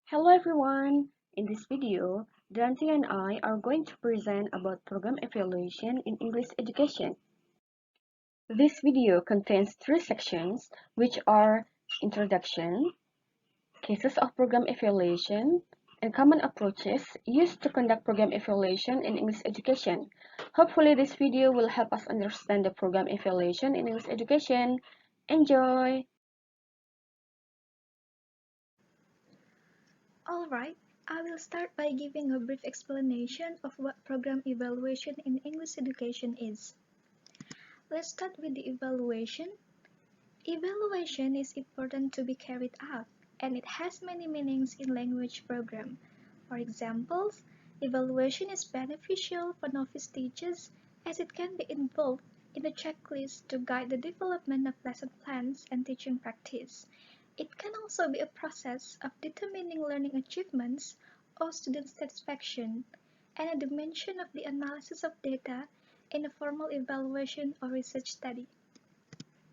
Hello everyone! In this video, Dante and I are going to present about program evaluation in English education. This video contains three sections, which are Introduction, Cases of Program Evaluation, and Common Approaches used to conduct program evaluation in English education. Hopefully this video will help us understand the program evaluation in English education. Enjoy! Alright, I will start by giving a brief explanation of what program evaluation in English education is. Let's start with the evaluation. Evaluation is important to be carried out, and it has many meanings in language program. For example, evaluation is beneficial for novice teachers as it can be involved in a checklist to guide the development of lesson plans and teaching practice. It can also be a process of determining learning achievements or student satisfaction, and a dimension of the analysis of data in a formal evaluation or research study.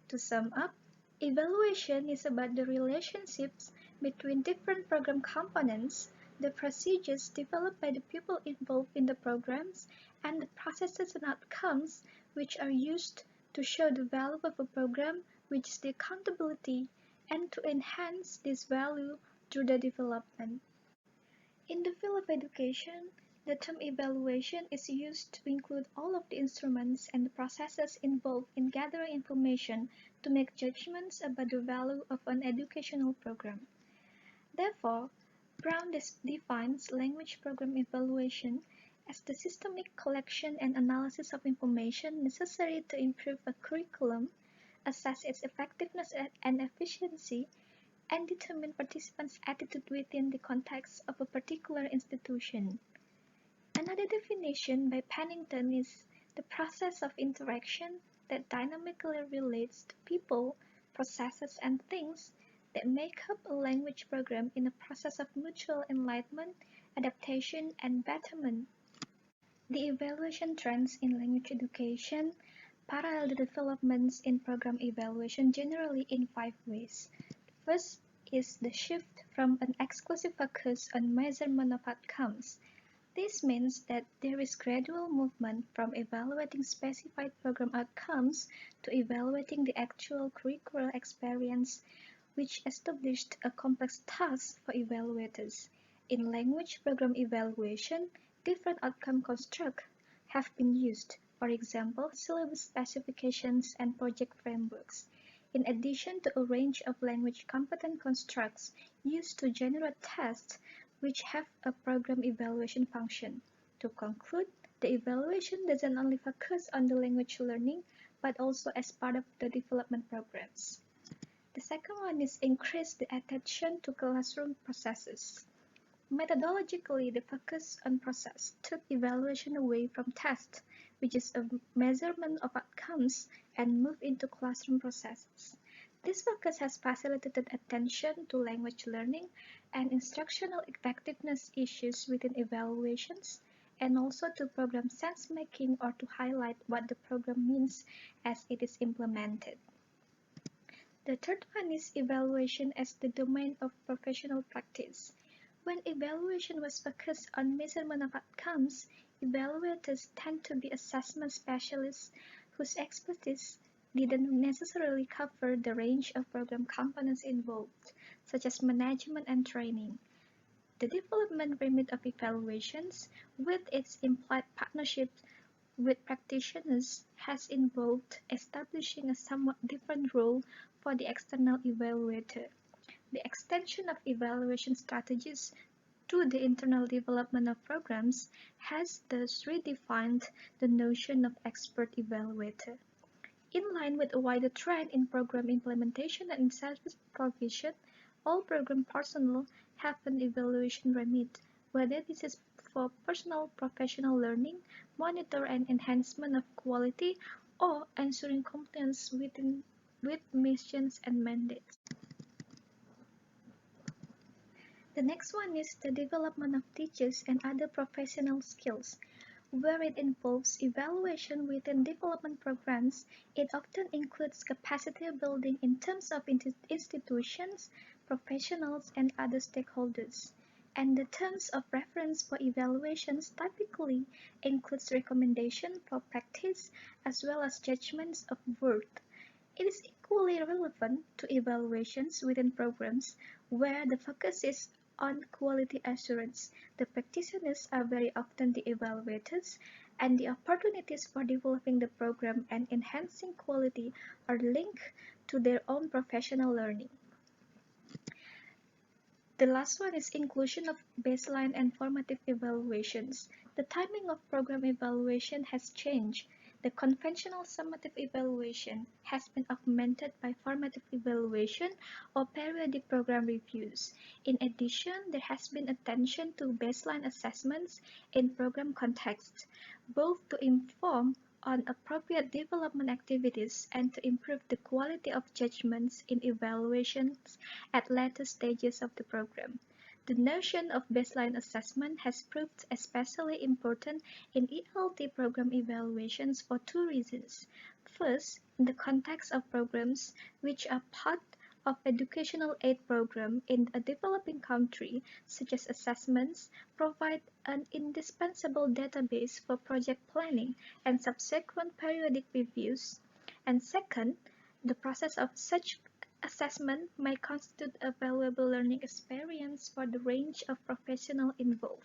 To sum up, evaluation is about the relationships between different program components, the procedures developed by the people involved in the programs, and the processes and outcomes which are used to show the value of a program, which is the accountability, and to enhance this value through the development. In the field of education, the term evaluation is used to include all of the instruments and the processes involved in gathering information to make judgments about the value of an educational program. Therefore, Brown defines language program evaluation as the systemic collection and analysis of information necessary to improve a curriculum, assess its effectiveness and efficiency, and determine participants' attitude within the context of a particular institution. Another definition by Pennington is the process of interaction that dynamically relates to people, processes, and things that make up a language program in a process of mutual enlightenment, adaptation, and betterment. The evaluation trends in language education parallel the developments in program evaluation generally in 5 ways. First is the shift from an exclusive focus on measurement of outcomes. This means that there is gradual movement from evaluating specified program outcomes to evaluating the actual curricular experience, which established a complex task for evaluators. In language program evaluation, different outcome constructs have been used, for example, syllabus specifications and project frameworks, in addition to a range of language competent constructs used to generate tests which have a program evaluation function. To conclude, the evaluation doesn't only focus on the language learning, but also as part of the development programs. The second one is increase the attention to classroom processes. Methodologically, the focus on process took evaluation away from tests, which is a measurement of outcomes, and moved into classroom processes. This focus has facilitated attention to language learning and instructional effectiveness issues within evaluations, and also to program sense-making or to highlight what the program means as it is implemented. The third one is evaluation as the domain of professional practice. When evaluation was focused on measurement of outcomes, evaluators tend to be assessment specialists whose expertise didn't necessarily cover the range of program components involved, such as management and training. The development remit of evaluations, with its implied partnership with practitioners, has involved establishing a somewhat different role for the external evaluator. The extension of evaluation strategies to the internal development of programs has thus redefined the notion of expert evaluator. In line with a wider trend in program implementation and service provision, all program personnel have an evaluation remit, whether this is for personal professional learning, monitor and enhancement of quality, or ensuring compliance with missions and mandates. The next one is the development of teachers and other professional skills. Where it involves evaluation within development programs, it often includes capacity building in terms of institutions, professionals, and other stakeholders. and the terms of reference for evaluations typically includes recommendation for practice as well as judgments of worth. It is equally relevant to evaluations within programs where the focus is on quality assurance. The practitioners are very often the evaluators, and the opportunities for developing the program and enhancing quality are linked to their own professional learning. The last one is inclusion of baseline and formative evaluations. The timing of program evaluation has changed. The conventional summative evaluation has been augmented by formative evaluation or periodic program reviews. In addition, there has been attention to baseline assessments in program contexts, both to inform on appropriate development activities and to improve the quality of judgments in evaluations at later stages of the program. The notion of baseline assessment has proved especially important in ELT program evaluations for two reasons. First, in the context of programs which are part of educational aid program in a developing country, such as assessments, provide an indispensable database for project planning and subsequent periodic reviews. And second, the process of such assessment may constitute a valuable learning experience for the range of professionals involved.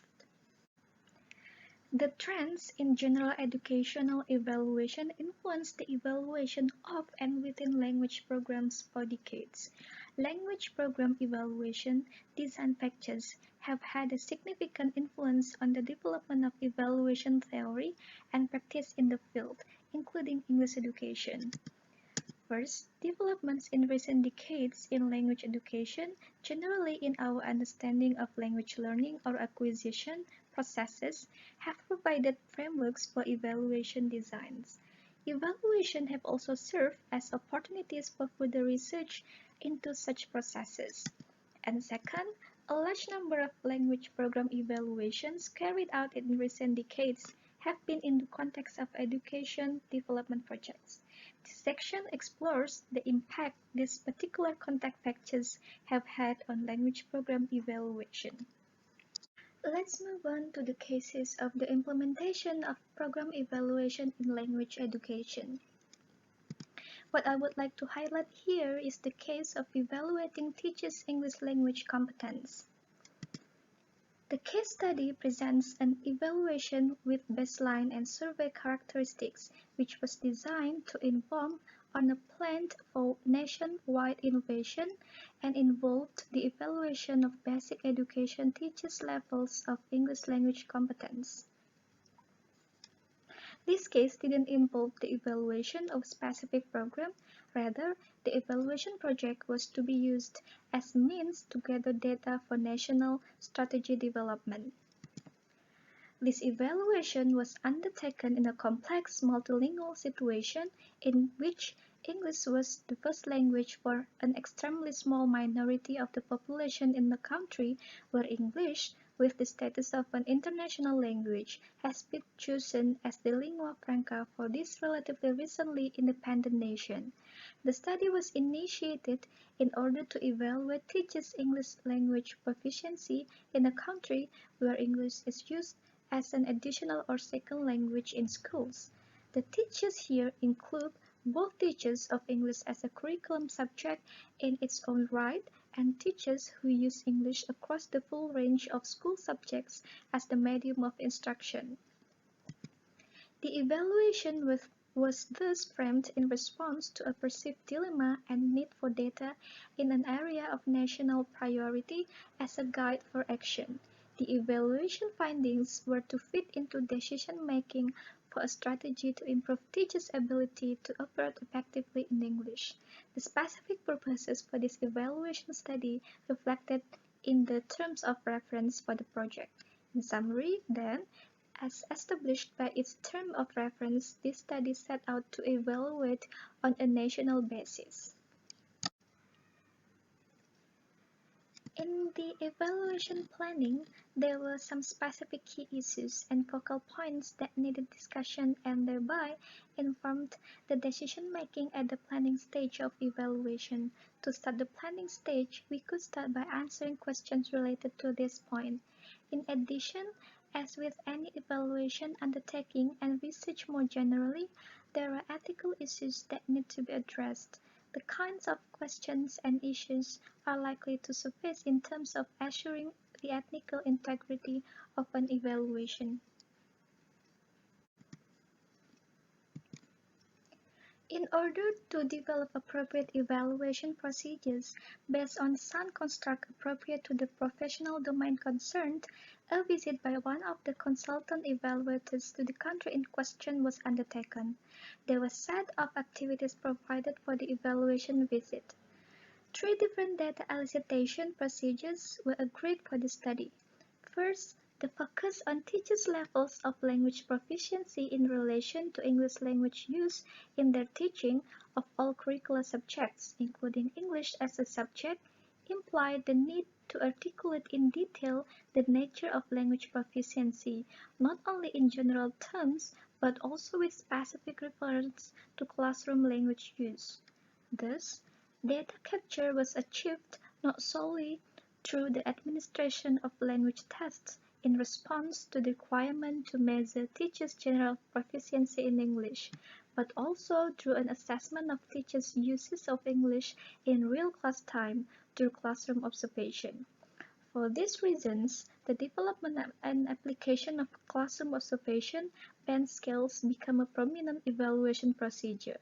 The trends in general educational evaluation influence the evaluation of and within language programs for decades. Language program evaluation design factors have had a significant influence on the development of evaluation theory and practice in the field, including English education. First, developments in recent decades in language education, generally in our understanding of language learning or acquisition processes, have provided frameworks for evaluation designs. Evaluation have also served as opportunities for further research into such processes. And second, a large number of language program evaluations carried out in recent decades have been in the context of education development projects. This section explores the impact these particular contact factors have had on language program evaluation. Let's move on to the cases of the implementation of program evaluation in language education. What I would like to highlight here is the case of evaluating teachers' English language competence. The case study presents an evaluation with baseline and survey characteristics, which was designed to inform on a plan for nationwide innovation and involved the evaluation of basic education teachers' levels of English language competence. This case didn't involve the evaluation of a specific program, rather, the evaluation project was to be used as a means to gather data for national strategy development. This evaluation was undertaken in a complex multilingual situation in which English was the first language for an extremely small minority of the population in the country, where English, with the status of an international language, has been chosen as the lingua franca for this relatively recently independent nation. The study was initiated in order to evaluate teachers' English language proficiency in a country where English is used as an additional or second language in schools. The teachers here include both teachers of English as a curriculum subject in its own right and teachers who use English across the full range of school subjects as the medium of instruction. The evaluation was thus framed in response to a perceived dilemma and need for data in an area of national priority as a guide for action. The evaluation findings were to fit into decision-making for a strategy to improve teachers' ability to operate effectively in English. The specific purposes for this evaluation study reflected in the terms of reference for the project. In summary, then, as established by its term of reference, this study set out to evaluate on a national basis. In the evaluation planning, there were some specific key issues and focal points that needed discussion and thereby informed the decision-making at the planning stage of evaluation. To start the planning stage, we could start by answering questions related to this point. In addition, as with any evaluation undertaking and research more generally, there are ethical issues that need to be addressed. The kinds of questions and issues are likely to surface in terms of assuring the ethical integrity of an evaluation. In order to develop appropriate evaluation procedures based on sound construct appropriate to the professional domain concerned, a visit by one of the consultant evaluators to the country in question was undertaken. There were a set of activities provided for the evaluation visit. Three different data elicitation procedures were agreed for the study. First, the focus on teachers' levels of language proficiency in relation to English language use in their teaching of all curricular subjects, including English as a subject, implied the need to articulate in detail the nature of language proficiency, not only in general terms, but also with specific reference to classroom language use. Thus, data capture was achieved not solely through the administration of language tests in response to the requirement to measure teachers' general proficiency in English, but also through an assessment of teachers' uses of English in real class time through classroom observation. For these reasons, the development and application of classroom observation band scales become a prominent evaluation procedure.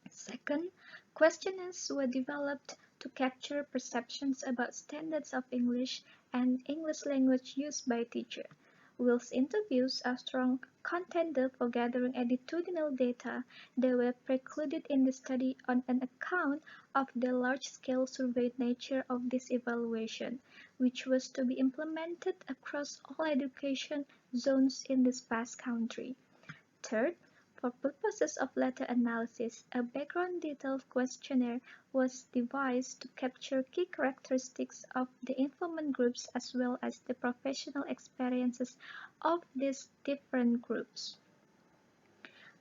Second, questionnaires were developed to capture perceptions about standards of English and English language used by teachers. Whilst interviews are strong contender for gathering attitudinal data, they were precluded in the study on an account of the large-scale survey nature of this evaluation, which was to be implemented across all education zones in this vast country. Third, for purposes of later analysis, a background detailed questionnaire was devised to capture key characteristics of the informant groups as well as the professional experiences of these different groups.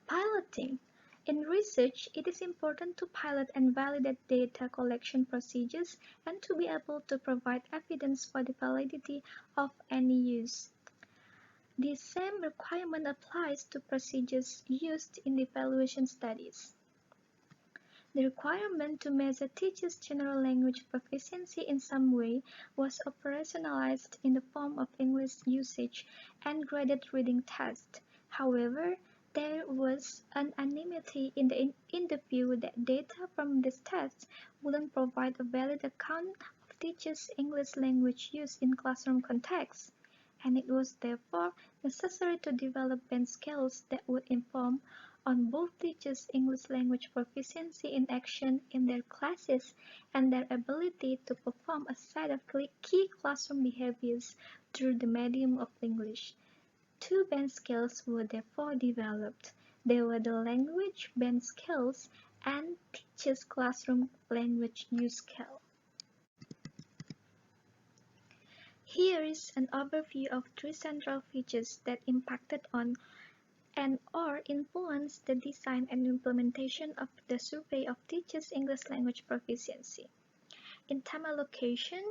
Piloting. In research, it is important to pilot and validate data collection procedures and to be able to provide evidence for the validity of any use. The same requirement applies to procedures used in evaluation studies. The requirement to measure teachers' general language proficiency in some way was operationalized in the form of English usage and graded reading tests. However, there was unanimity in the view that data from these tests wouldn't provide a valid account of teachers' English language use in classroom contexts, and it was therefore necessary to develop band scales that would inform on both teachers' English language proficiency in action in their classes and their ability to perform a set of key classroom behaviors through the medium of English. Two band scales were therefore developed. They were the language band scales and teachers' classroom language use scale. Here is an overview of three central features that impacted on and/or influenced the design and implementation of the survey of teachers' English language proficiency. In time allocation,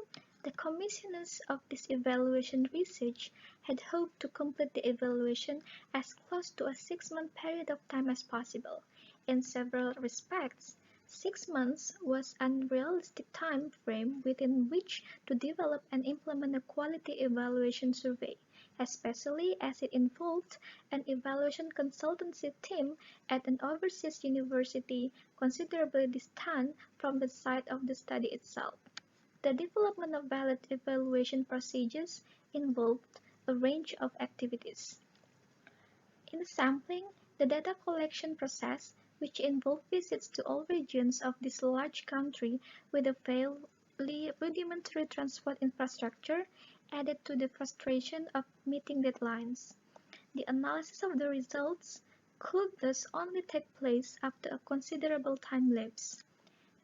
the commissioners of this evaluation research had hoped to complete the evaluation as close to a 6-month period of time as possible. In several respects, 6 months was an unrealistic time frame within which to develop and implement a quality evaluation survey, especially as it involved an evaluation consultancy team at an overseas university considerably distant from the site of the study itself. The development of valid evaluation procedures involved a range of activities. In sampling, the data collection process, which involved visits to all regions of this large country with a fairly rudimentary transport infrastructure, added to the frustration of meeting deadlines. The analysis of the results could thus only take place after a considerable time lapse.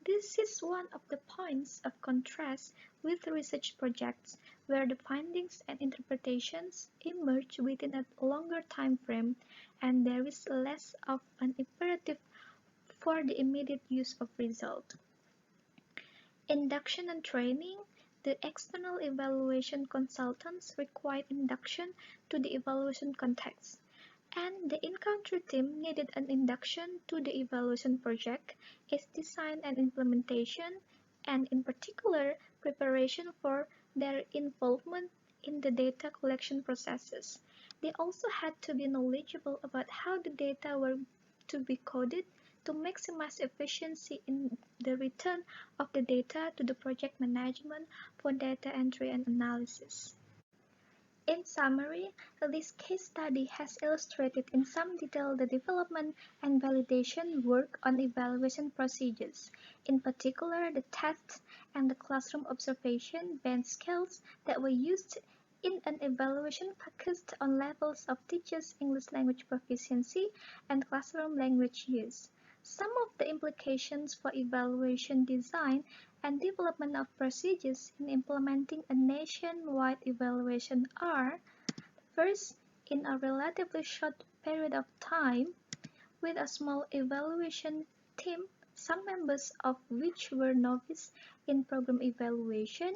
This is one of the points of contrast with research projects where the findings and interpretations emerge within a longer time frame and there is less of an imperative for the immediate use of result. Induction and training. The external evaluation consultants required induction to the evaluation context, and the in-country team needed an induction to the evaluation project, its design and implementation, and in particular, preparation for their involvement in the data collection processes. They also had to be knowledgeable about how the data were to be coded to maximize efficiency in the return of the data to the project management for data entry and analysis. In summary, this case study has illustrated in some detail the development and validation work on evaluation procedures, in particular the tests and the classroom observation band scales that were used in an evaluation focused on levels of teachers' English language proficiency and classroom language use. Some of the implications for evaluation design and development of procedures in implementing a nationwide evaluation are: first, in a relatively short period of time, with a small evaluation team, some members of which were novice in program evaluation,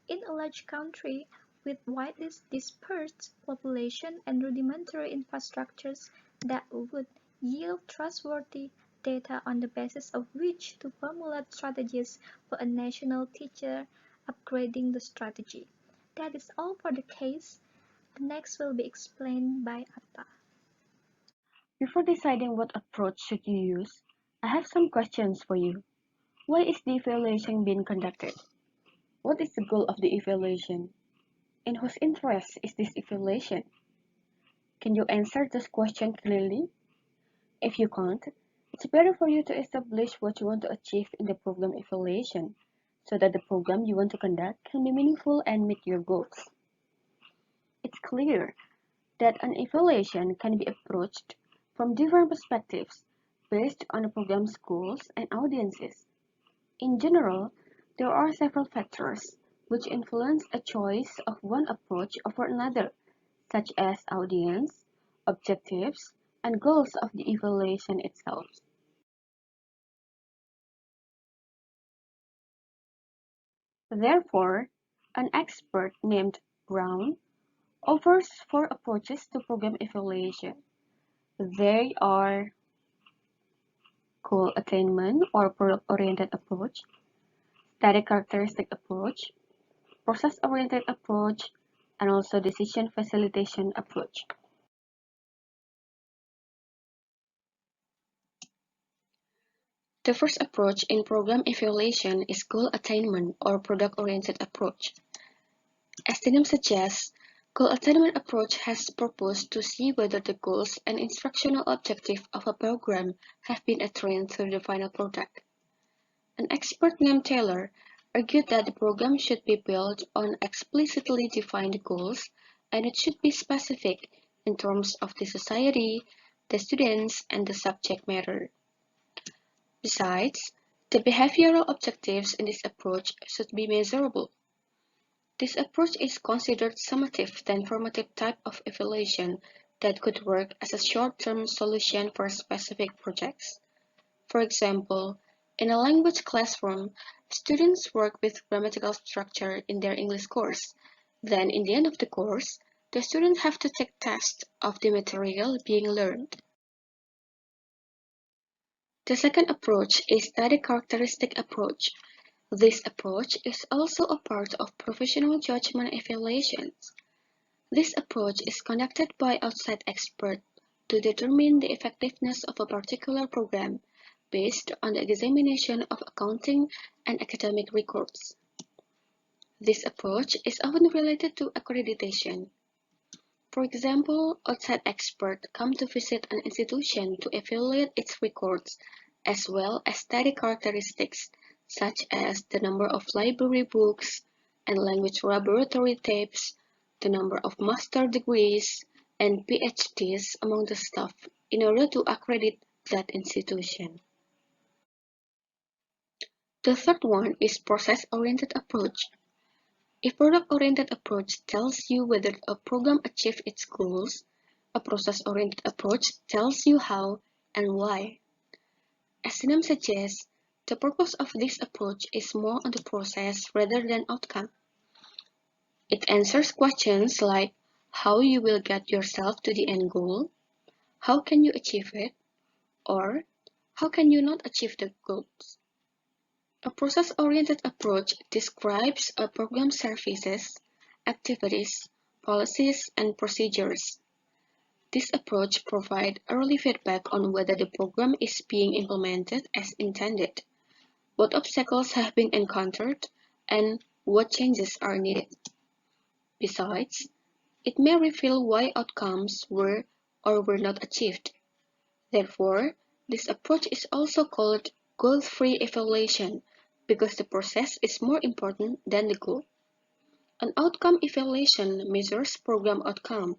in a large country with widely dispersed population and rudimentary infrastructures that would yield trustworthy data on the basis of which to formulate strategies for a national teacher upgrading the strategy. That is all for the case. The next will be explained by Atta. Before deciding what approach should you use, I have some questions for you. Why is the evaluation being conducted? What is the goal of the evaluation? In whose interest is this evaluation? Can you answer this question clearly? If you can't, it's better for you to establish what you want to achieve in the program evaluation so that the program you want to conduct can be meaningful and meet your goals. It's clear that an evaluation can be approached from different perspectives based on the program's goals and audiences. In general, there are several factors which influence a choice of one approach over another, such as audience, objectives, and goals of the evaluation itself. Therefore, an expert named Brown offers four approaches to program evaluation. They are goal attainment or product-oriented approach, static characteristic approach, process-oriented approach, and also decision facilitation approach. The first approach in program evaluation is goal attainment or product-oriented approach. As the name suggests, goal attainment approach has purpose to see whether the goals and instructional objectives of a program have been attained through the final product. An expert named Taylor argued that the program should be built on explicitly defined goals and it should be specific in terms of the society, the students, and the subject matter. Besides, the behavioral objectives in this approach should be measurable. This approach is considered summative than formative type of evaluation that could work as a short-term solution for specific projects. For example, in a language classroom, students work with grammatical structure in their English course. Then, in the end of the course, the students have to take tests of the material being learned. The second approach is static characteristic approach. This approach is also a part of professional judgment evaluations. This approach is conducted by outside experts to determine the effectiveness of a particular program based on the examination of accounting and academic records. This approach is often related to accreditation. For example, outside experts come to visit an institution to evaluate its records, as well as study characteristics such as the number of library books and language laboratory tapes, the number of master degrees, and PhDs among the staff in order to accredit that institution. The third one is process-oriented approach. A product-oriented approach tells you whether a program achieved its goals. A process-oriented approach tells you how and why. As the name suggests, the purpose of this approach is more on the process rather than outcome. It answers questions like how you will get yourself to the end goal, how can you achieve it, or how can you not achieve the goals. A process-oriented approach describes a program's services, activities, policies, and procedures. This approach provides early feedback on whether the program is being implemented as intended, what obstacles have been encountered, and what changes are needed. Besides, it may reveal why outcomes were or were not achieved. Therefore, this approach is also called goal-free evaluation because the process is more important than the goal. An outcome evaluation measures program outcome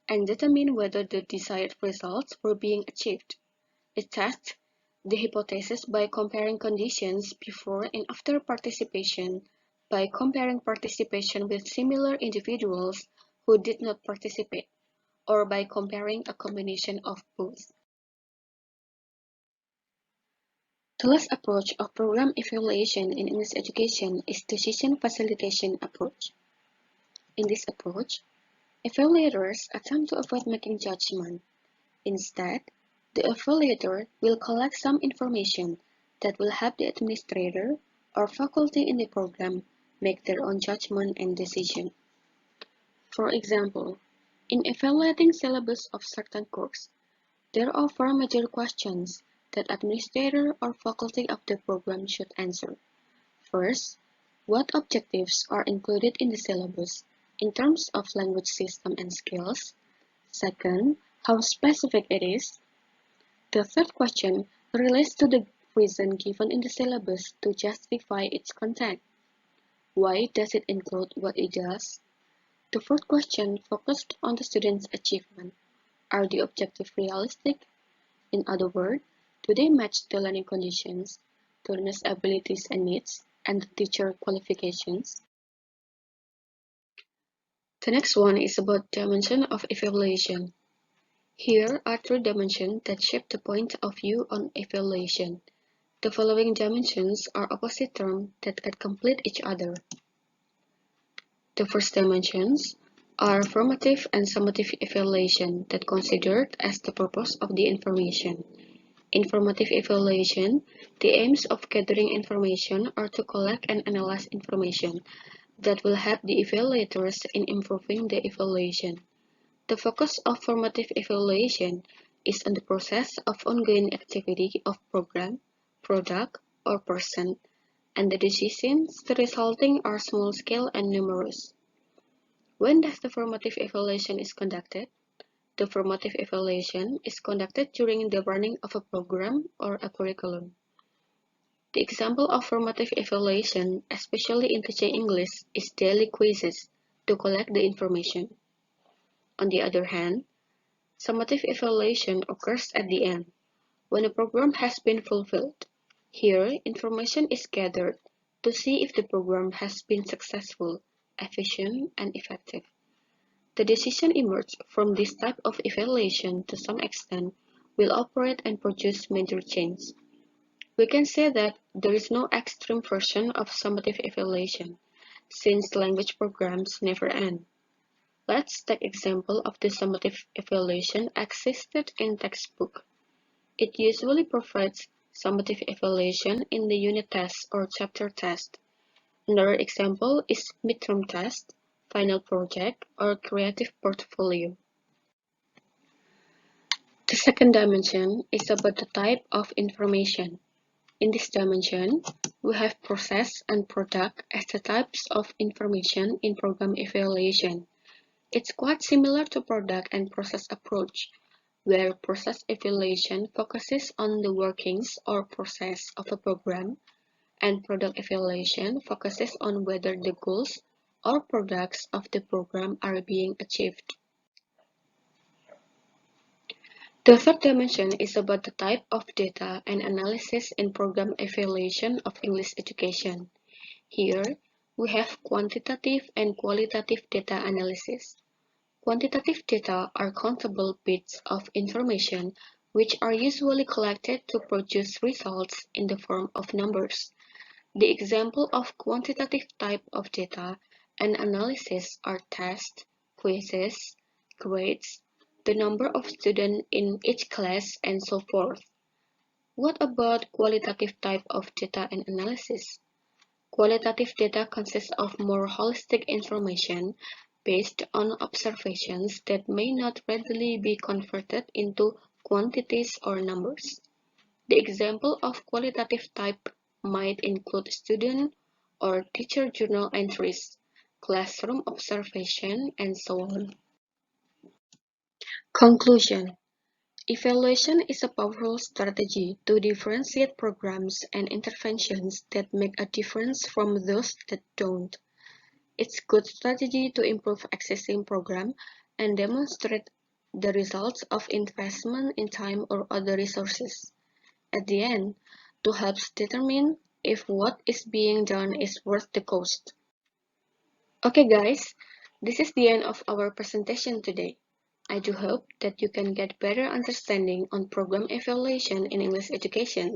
and determines whether the desired results were being achieved. It tests the hypothesis by comparing conditions before and after participation, by comparing participation with similar individuals who did not participate, or by comparing a combination of both. The last approach of program evaluation in English education is decision facilitation approach. In this approach, evaluators attempt to avoid making judgment. Instead, the evaluator will collect some information that will help the administrator or faculty in the program make their own judgment and decision. For example, in evaluating syllabus of certain course, there are four major questions that administrator or faculty of the program should answer. First, what objectives are included in the syllabus in terms of language system and skills? Second, how specific it is. The third question relates to the reason given in the syllabus to justify its content. Why does it include what it does? The fourth question focused on the student's achievement. Are the objectives realistic? In other words, do they match the learning conditions, the learner's abilities and needs, and the teacher qualifications? The next one is about dimension of evaluation. Here are three dimensions that shape the point of view on evaluation. The following dimensions are opposite terms that can complete each other. The first dimensions are formative and summative evaluation that considered as the purpose of the information. Informative evaluation, the aims of gathering information are to collect and analyze information that will help the evaluators in improving the evaluation. The focus of formative evaluation is on the process of ongoing activity of program, product, or person, and the decisions resulting are small-scale and numerous. When does the formative evaluation is conducted? The formative evaluation is conducted during the running of a program or a curriculum. The example of formative evaluation, especially in teaching English, is daily quizzes to collect the information. On the other hand, summative evaluation occurs at the end, when a program has been fulfilled. Here, information is gathered to see if the program has been successful, efficient, and effective. The decision emerged from this type of evaluation to some extent will operate and produce major change. We can say that there is no extreme version of summative evaluation, since language programs never end. Let's take example of the summative evaluation existed in textbook. It usually provides summative evaluation in the unit test or chapter test. Another example is midterm test, final project, or creative portfolio. The second dimension is about the type of information. In this dimension, we have process and product as the types of information in program evaluation. It's quite similar to product and process approach, where process evaluation focuses on the workings or process of a program, and product evaluation focuses on whether the goals or products of the program are being achieved. The third dimension is about the type of data and analysis in program evaluation of English education. Here, we have quantitative and qualitative data analysis. Quantitative data are countable bits of information which are usually collected to produce results in the form of numbers. The example of quantitative type of data and analysis are tests, quizzes, grades, the number of students in each class, and so forth. What about qualitative type of data and analysis? Qualitative data consists of more holistic information based on observations that may not readily be converted into quantities or numbers. The example of qualitative type might include student or teacher journal entries, classroom observation, and so on. Conclusion: evaluation is a powerful strategy to differentiate programs and interventions that make a difference from those that don't. It's a good strategy to improve existing program and demonstrate the results of investment in time or other resources. At the end, to help determine if what is being done is worth the cost. Okay guys, this is the end of our presentation today. I do hope that you can get better understanding on program evaluation in English education.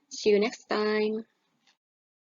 See you next time.